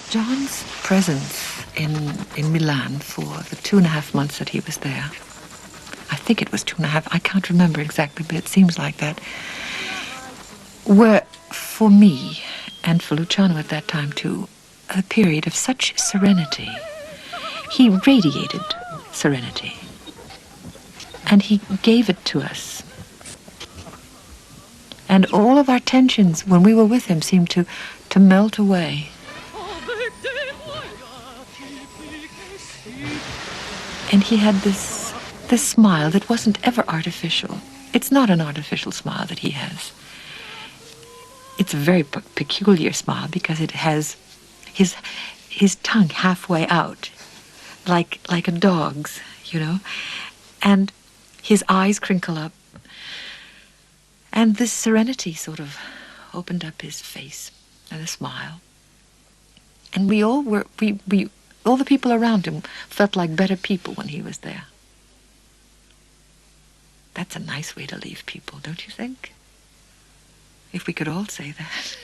John's presence in Milan for the 2.5 months that he was there, I think it was 2.5, I can't remember exactly, but it seems like that, were, for me, and for Luciano at that time too, a period of such serenity. He radiated serenity. And he gave it to us. And all of our tensions when we were with him seemed to melt away. And he had this smile that wasn't ever artificial. It's not an artificial smile that he has. It's a very peculiar smile because it has his tongue halfway out, like a dog's, you know, and his eyes crinkle up, and this serenity sort of opened up his face and a smile, and we all the people around him felt like better people when he was there. That's a nice way to leave people, don't you think? If we could all say that.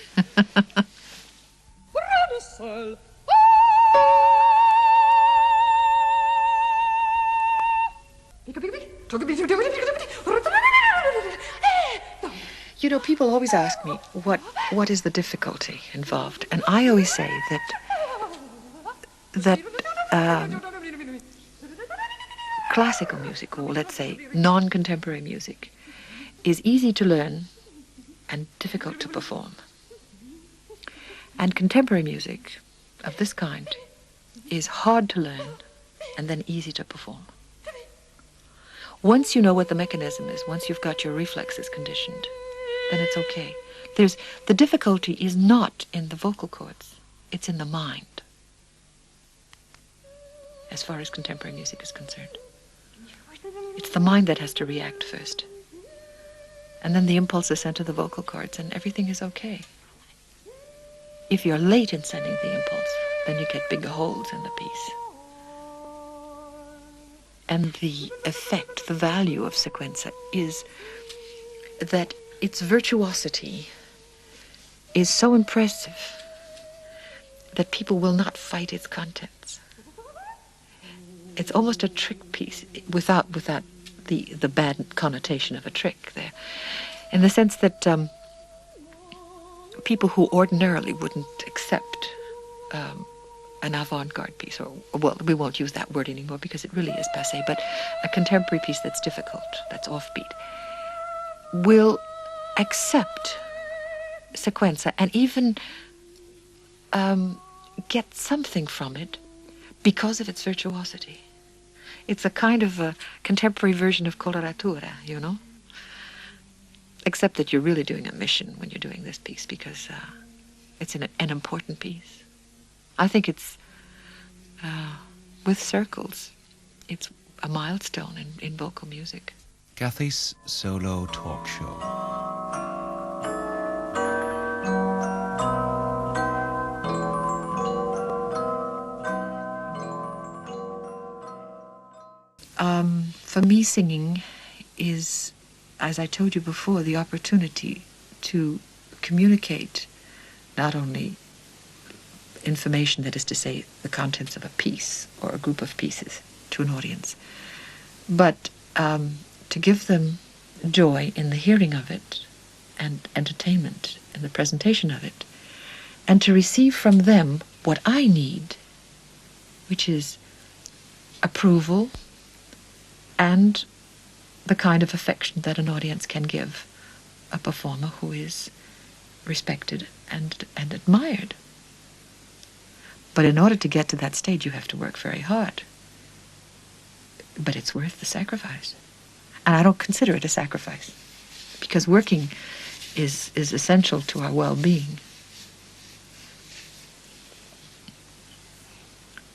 You know, people always ask me, what is the difficulty involved? And I always say that classical music, or let's say non-contemporary music, is easy to learn and difficult to perform. And contemporary music of this kind is hard to learn and then easy to perform. Once you know what the mechanism is, once you've got your reflexes conditioned, then it's okay. The difficulty is not in the vocal cords, it's in the mind, as far as contemporary music is concerned. It's the mind that has to react first. And then the impulse is sent to the vocal cords, and everything is okay. If you're late in sending the impulse, then you get bigger holes in the piece. And the effect, the value of sequenza is that its virtuosity is so impressive that people will not fight its contents. It's almost a trick piece without the bad connotation of a trick there, in the sense that people who ordinarily wouldn't accept an avant-garde piece, or, well, we won't use that word anymore because it really is passé, but a contemporary piece that's difficult, that's offbeat, will accept sequenza and even get something from it because of its virtuosity. It's a kind of a contemporary version of coloratura, you know? Except that you're really doing a mission when you're doing this piece, because it's an important piece. I think it's, with circles, it's a milestone in vocal music. Cathy's solo talk show. For me, singing is, as I told you before, the opportunity to communicate not only information, that is to say, the contents of a piece or a group of pieces to an audience, but to give them joy in the hearing of it and entertainment in the presentation of it, and to receive from them what I need, which is approval and the kind of affection that an audience can give a performer who is respected and admired. But in order to get to that stage, you have to work very hard. But it's worth the sacrifice. And I don't consider it a sacrifice, because working is essential to our well-being.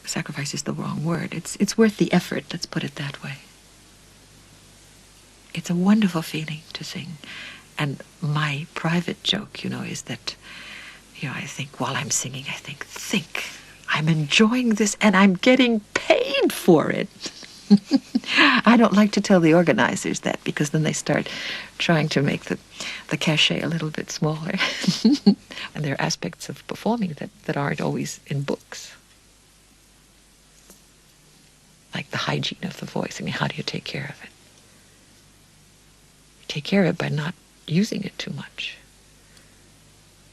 Sacrifice is the wrong word. It's worth the effort, let's put it that way. It's a wonderful feeling to sing. And my private joke, is that, I think while I'm singing, I think, I'm enjoying this and I'm getting paid for it. I don't like to tell the organizers that, because then they start trying to make the cachet a little bit smaller. And there are aspects of performing that aren't always in books. Like the hygiene of the voice. I mean, how do you take care of it? You take care of it by not using it too much.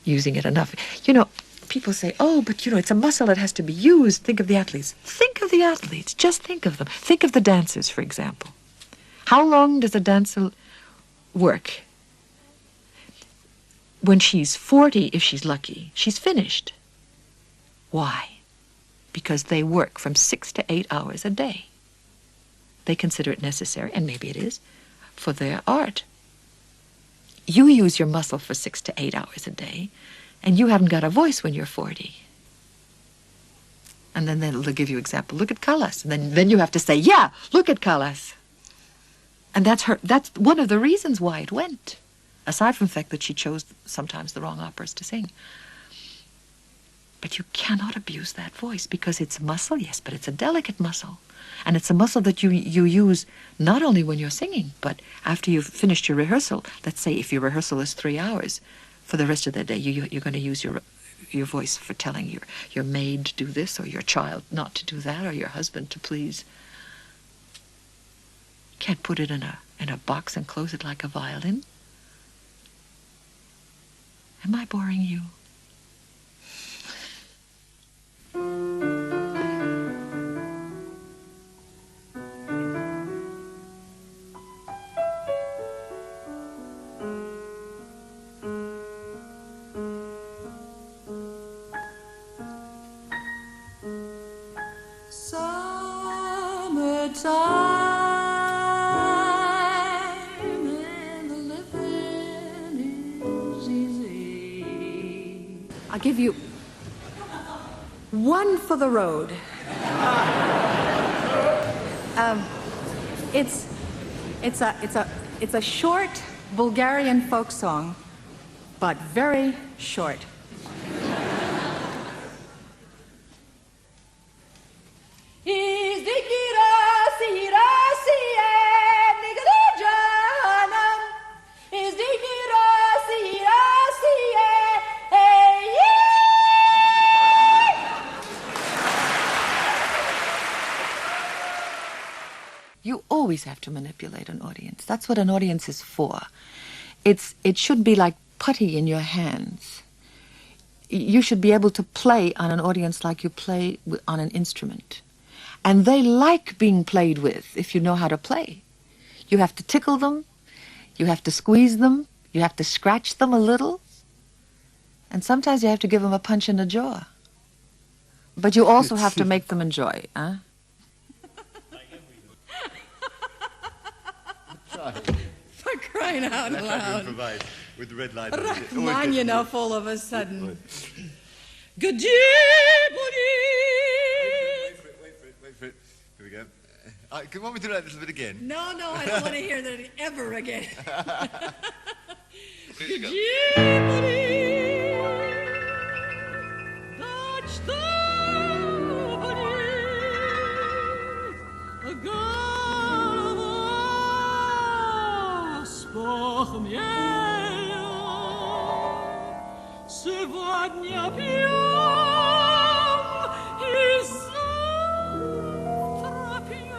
Using it enough. You know, people say, oh, but it's a muscle that has to be used. Think of the athletes. Think of the athletes. Just think of them. Think of the dancers, for example. How long does a dancer work? When she's 40, if she's lucky, she's finished. Why? Because they work from 6 to 8 hours a day. They consider it necessary, and maybe it is, for their art. You use your muscle for 6 to 8 hours a day, and you haven't got a voice when you're 40. And then they'll give you example. Look at Callas. And then you have to say, yeah, look at Callas. And that's one of the reasons why it went, aside from the fact that she chose sometimes the wrong operas to sing. But you cannot abuse that voice, because it's a muscle, yes, but it's a delicate muscle. And it's a muscle that you use not only when you're singing, but after you've finished your rehearsal. Let's say if your rehearsal is 3 hours, for the rest of the day you're going to use your voice for telling your maid to do this, or your child not to do that, or your husband to please. You can't put it in a box and close it like a violin. Am I boring you? I'll give you one for the road. It's a short Bulgarian folk song, but very short. You always have to manipulate an audience. That's what an audience is for. It should be like putty in your hands. You should be able to play on an audience like you play on an instrument. And they like being played with if you know how to play. You have to tickle them. You have to squeeze them. You have to scratch them a little. And sometimes you have to give them a punch in the jaw. But you also have to make them enjoy, huh? For crying out loud. With the red light. Rachmaninoff all of a sudden. Good Wait for it. Here we go. Can you want me to do that a little bit again? No, I don't want to hear that ever again. Сегодня пьем и завтра пьем.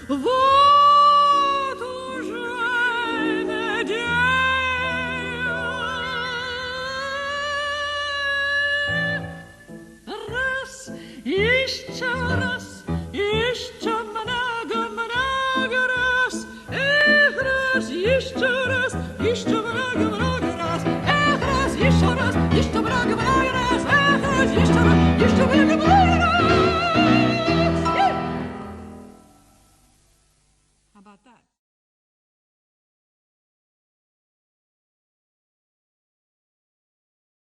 Вот уже неделя. Раз, еще раз, еще много раз. Эх, раз, еще раз, еще много раз. Еще раз, еще много раз, эх, раз, еще раз, еще много раз.